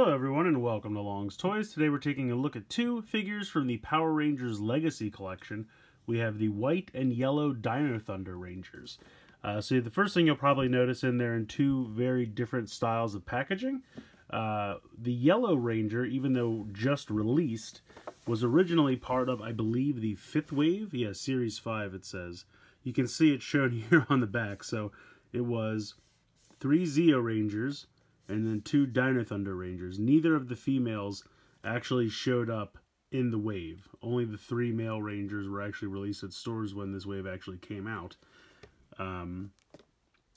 Hello everyone and welcome to Long's Toys. Today we're taking a look at two figures from the Power Rangers Legacy collection. We have the white and yellow Dino Thunder Rangers. So the first thing you'll probably notice in there in two very different styles of packaging. The yellow Ranger, even though just released, was originally part of, I believe, the 5th wave. Yeah, Series 5 it says. You can see it shown here on the back. So it was 3 Zeo Rangers and then 2 Dino Thunder Rangers. Neither of the females actually showed up in the wave. Only the 3 male Rangers were actually released at stores when this wave actually came out.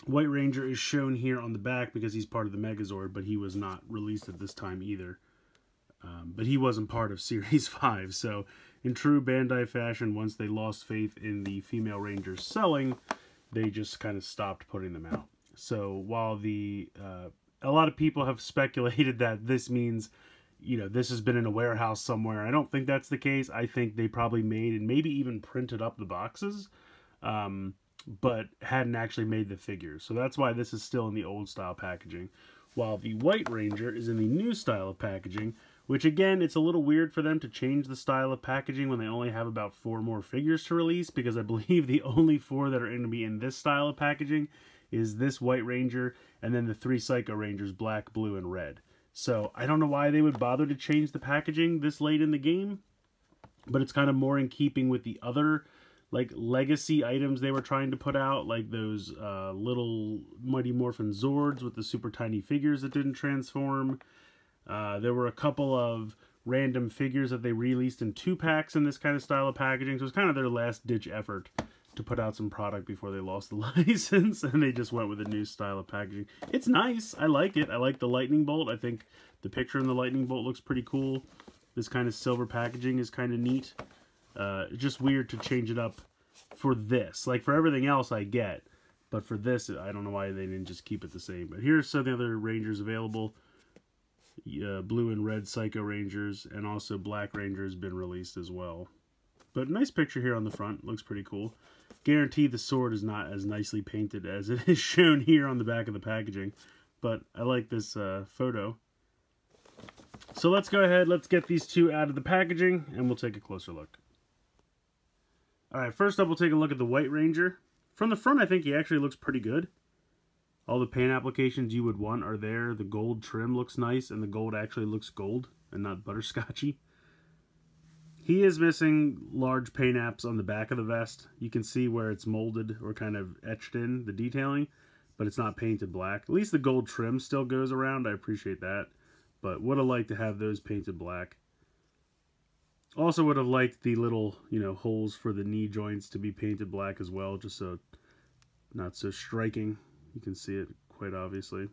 White Ranger is shown here on the back because he's part of the Megazord, but he was not released at this time either. But he wasn't part of Series 5, so in true Bandai fashion, once they lost faith in the female Rangers selling, they just kind of stopped putting them out. So while a lot of people have speculated that this means, you know, this has been in a warehouse somewhere, I don't think that's the case. I think they probably made and maybe even printed up the boxes, but hadn't actually made the figures. So that's why this is still in the old style packaging, while the White Ranger is in the new style of packaging, which again, it's a little weird for them to change the style of packaging when they only have about 4 more figures to release, because I believe the only 4 that are going to be in this style of packaging is this White Ranger and then the 3 Psycho Rangers, black, blue, and red. So I don't know why they would bother to change the packaging this late in the game, but it's kind of more in keeping with the other like legacy items they were trying to put out, like those little Mighty Morphin Zords with the super tiny figures that didn't transform. There were a couple of random figures that they released in 2-packs in this kind of style of packaging, so it was kind of their last ditch effort to put out some product before they lost the license, and they just went with a new style of packaging. It's nice. I like it. I like the lightning bolt. I think the picture in the lightning bolt looks pretty cool. This kind of silver packaging is kind of neat. Just weird to change it up for this. Like for everything else I get, but for this I don't know why they didn't just keep it the same. But here's some of the other Rangers available. Blue and red Psycho Rangers, and also Black Ranger has been released as well. But nice picture here on the front. Looks pretty cool. Guarantee the sword is not as nicely painted as it is shown here on the back of the packaging, but I like this photo. So let's go ahead, let's get these two out of the packaging, and we'll take a closer look. Alright, first up we'll take a look at the White Ranger. From the front I think he actually looks pretty good. All the paint applications you would want are there. The gold trim looks nice, and the gold actually looks gold and not butterscotchy. He is missing large paint apps on the back of the vest. You can see where it's molded or kind of etched in, the detailing, but it's not painted black. At least the gold trim still goes around. I appreciate that, but would have liked to have those painted black. Also would have liked the little, you know, holes for the knee joints to be painted black as well, just so not so striking. You can see it quite obviously.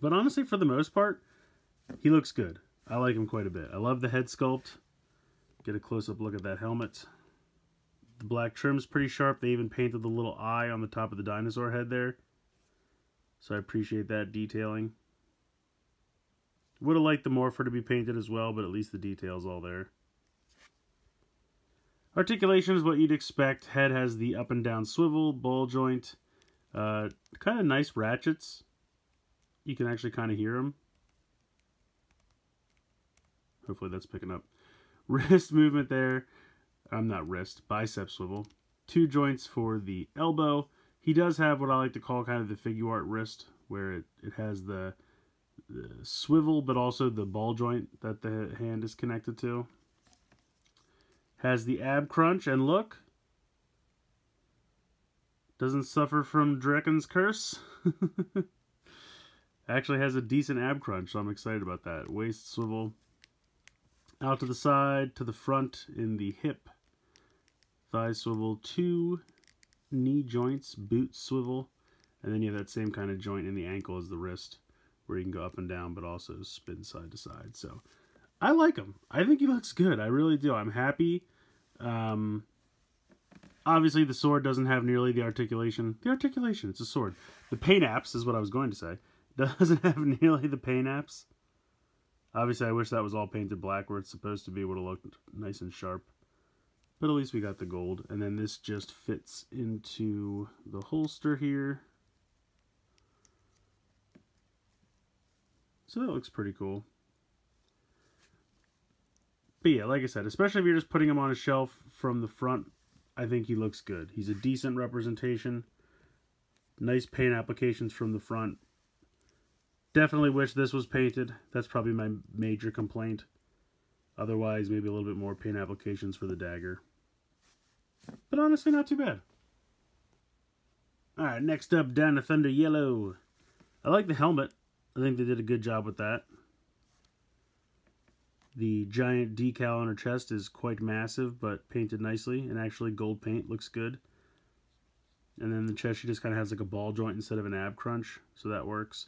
But honestly, for the most part, he looks good. I like him quite a bit. I love the head sculpt. Get a close-up look at that helmet. The black trim's pretty sharp. They even painted the little eye on the top of the dinosaur head there. So I appreciate that detailing. Would have liked the morpher to be painted as well, but at least the detail's all there. Articulation is what you'd expect. Head has the up and down swivel, ball joint. Kind of nice ratchets. You can actually kind of hear them. Hopefully that's picking up. Wrist movement there. Not wrist, bicep swivel. 2 joints for the elbow. He does have what I like to call kind of the figure art wrist, where it has the swivel, but also the ball joint that the hand is connected to. Has the ab crunch, and look, doesn't suffer from Drekken's curse. Actually has a decent ab crunch, so I'm excited about that. Waist swivel. Out to the side, to the front in the hip. Thigh swivel, 2 knee joints, boot swivel. And then you have that same kind of joint in the ankle as the wrist, where you can go up and down, but also spin side to side. So I like him. I think he looks good. I really do. I'm happy. Obviously, the sword doesn't have nearly the articulation. The articulation, it's a sword. The paint apps is what I was going to say. Doesn't have nearly the paint apps. Obviously, I wish that was all painted black where it's supposed to be. Would have looked nice and sharp. But at least we got the gold. And then this just fits into the holster here. So that looks pretty cool. But yeah, like I said, especially if you're just putting him on a shelf from the front, I think he looks good. He's a decent representation. Nice paint applications from the front. Definitely wish this was painted. That's probably my major complaint. Otherwise, maybe a little bit more paint applications for the dagger. But honestly, not too bad. Alright, next up, Down to Thunder Yellow. I like the helmet. I think they did a good job with that. The giant decal on her chest is quite massive, but painted nicely. And actually, gold paint looks good. And then the chest, she just kind of has like a ball joint instead of an ab crunch. So that works.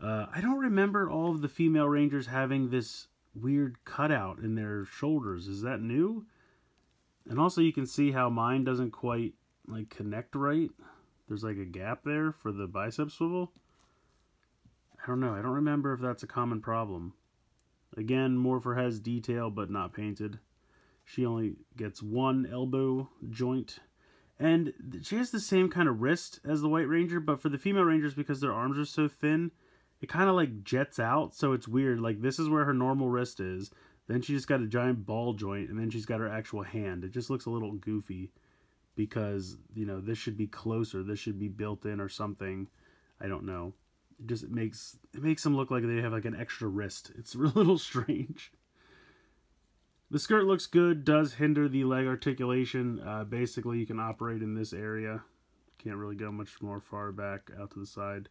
I don't remember all of the female Rangers having this weird cutout in their shoulders. Is that new? And also you can see how mine doesn't quite like connect right. There's like a gap there for the bicep swivel. I don't know. I don't remember if that's a common problem. Again, Morpher has detail but not painted. She only gets one elbow joint. And she has the same kind of wrist as the White Ranger, but for the female Rangers, because their arms are so thin, it kind of like jets out, so it's weird. Like, this is where her normal wrist is. Then she just got a giant ball joint, and then she's got her actual hand. It just looks a little goofy because, you know, this should be closer. This should be built in or something. I don't know. It makes them look like they have like an extra wrist. It's a little strange. The skirt looks good. Does hinder the leg articulation. Basically, you can operate in this area. Can't really go much more far back out to the side.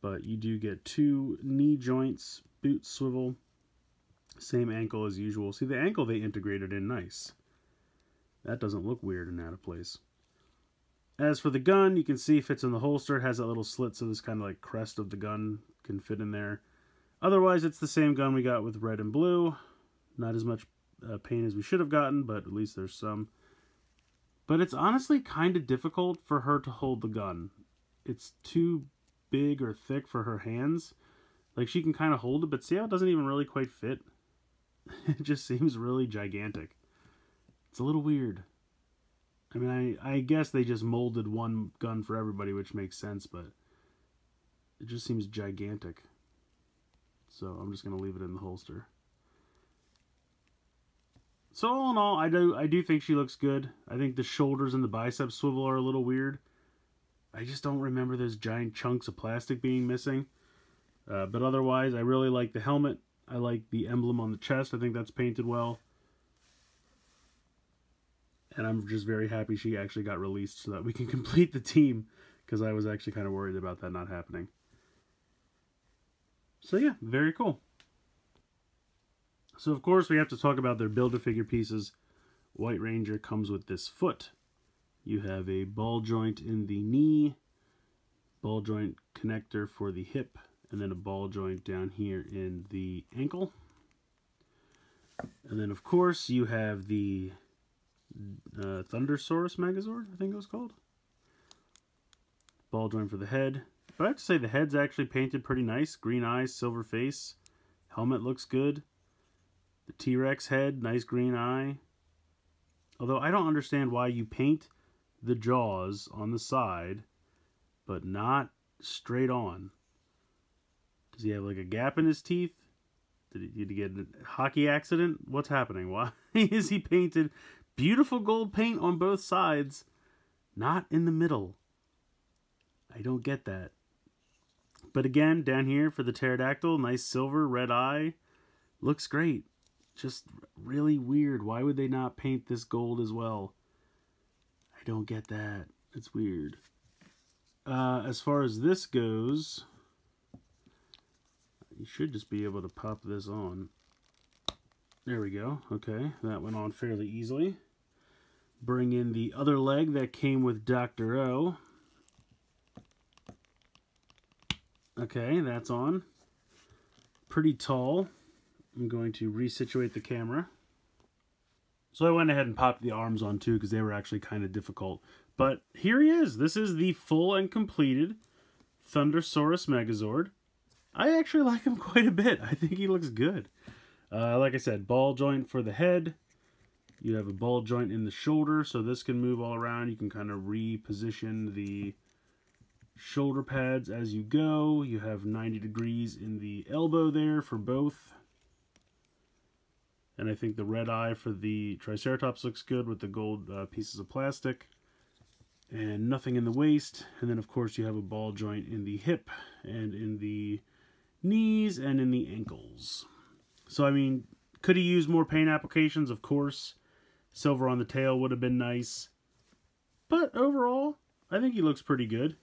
But you do get 2 knee joints, boot swivel, same ankle as usual. See, the ankle they integrated in nice. That doesn't look weird and out of place. As for the gun, you can see it fits in the holster. It has that little slit, so this kind of like crest of the gun can fit in there. Otherwise, it's the same gun we got with red and blue. Not as much paint as we should have gotten, but at least there's some. But it's honestly kind of difficult for her to hold the gun. It's too big or thick for her hands. Like, she can kind of hold it, but see how it doesn't even really quite fit? It just seems really gigantic. It's a little weird. I mean, I guess they just molded one gun for everybody, which makes sense, but it just seems gigantic. So I'm just going to leave it in the holster. So all in all, I do think she looks good. I think the shoulders and the bicep swivel are a little weird. I just don't remember those giant chunks of plastic being missing. But otherwise, I really like the helmet. I like the emblem on the chest. I think that's painted well. And I'm just very happy she actually got released so that we can complete the team, because I was actually kind of worried about that not happening. So yeah, very cool. So of course we have to talk about their Build-A-Figure pieces. White Ranger comes with this foot. You have a ball joint in the knee, ball joint connector for the hip, and then a ball joint down here in the ankle. And then of course you have the Saurus Megazord, I think it was called. Ball joint for the head. But I have to say the head's actually painted pretty nice. Green eyes, silver face. Helmet looks good. The T-Rex head, nice green eye. Although I don't understand why you paint the jaws on the side, but not straight on. Does he have like a gap in his teeth? Did he get a hockey accident? What's happening? Why is he painted beautiful gold paint on both sides, not in the middle? I don't get that. But again, down here for the pterodactyl, nice silver, red eye. Looks great. Just really weird. Why would they not paint this gold as well? I don't get that. It's weird. As far as this goes, you should just be able to pop this on. There we go. Okay, that went on fairly easily. Bring in the other leg that came with Dr. O. Okay, that's on. Pretty tall. I'm going to resituate the camera. So I went ahead and popped the arms on too, because they were actually kind of difficult. But here he is. This is the full and completed Saurus Megazord. I actually like him quite a bit. I think he looks good. Like I said, ball joint for the head. You have a ball joint in the shoulder, so this can move all around. You can kind of reposition the shoulder pads as you go. You have 90 degrees in the elbow there for both. And I think the red eye for the Triceratops looks good with the gold pieces of plastic. And nothing in the waist. And then, of course, you have a ball joint in the hip and in the knees and in the ankles. So, I mean, could he use more paint applications? Of course. Silver on the tail would have been nice. But overall, I think he looks pretty good.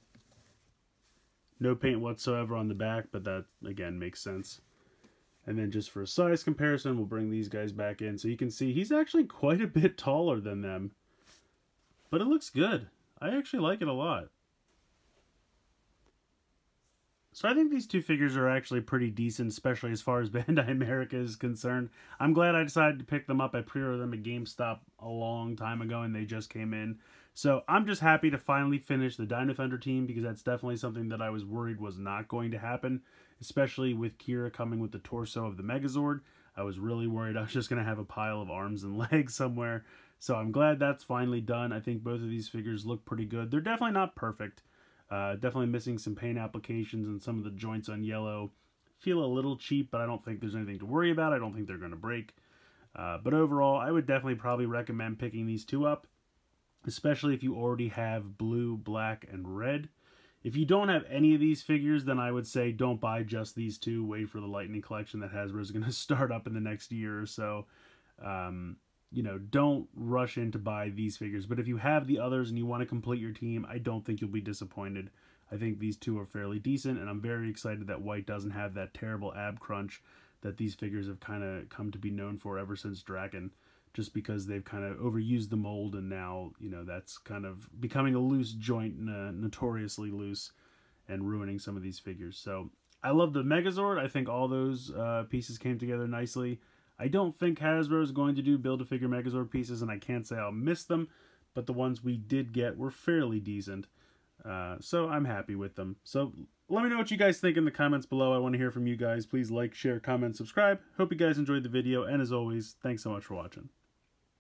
No paint whatsoever on the back, but that, again, makes sense. And then just for a size comparison, we'll bring these guys back in. So you can see he's actually quite a bit taller than them. But it looks good. I actually like it a lot. So I think these two figures are actually pretty decent, especially as far as Bandai America is concerned. I'm glad I decided to pick them up. I pre-ordered them at GameStop a long time ago, and they just came in. So I'm just happy to finally finish the Dino Thunder team, because that's definitely something that I was worried was not going to happen, especially with Kira coming with the torso of the Megazord. I was really worried I was just going to have a pile of arms and legs somewhere. So I'm glad that's finally done. I think both of these figures look pretty good. They're definitely not perfect. Definitely missing some paint applications, and some of the joints on yellow feel a little cheap, but I don't think there's anything to worry about. I don't think they're going to break. But overall, I would definitely probably recommend picking these two up, especially if you already have blue, black, and red. If you don't have any of these figures, then I would say don't buy just these two. Wait for the Lightning Collection that Hasbro is going to start up in the next year or so. You know, don't rush in to buy these figures. But if you have the others and you want to complete your team, I don't think you'll be disappointed. I think these two are fairly decent, and I'm very excited that white doesn't have that terrible ab crunch that these figures have kind of come to be known for ever since Draken, just because they've kind of overused the mold, and now, you know, that's kind of becoming a loose joint, notoriously loose, and ruining some of these figures. So I love the Megazord. I think all those pieces came together nicely. I don't think Hasbro is going to do Build-A-Figure Megazord pieces, and I can't say I'll miss them, but the ones we did get were fairly decent. So I'm happy with them. So let me know what you guys think in the comments below. I want to hear from you guys. Please like, share, comment, subscribe. Hope you guys enjoyed the video, and as always, thanks so much for watching.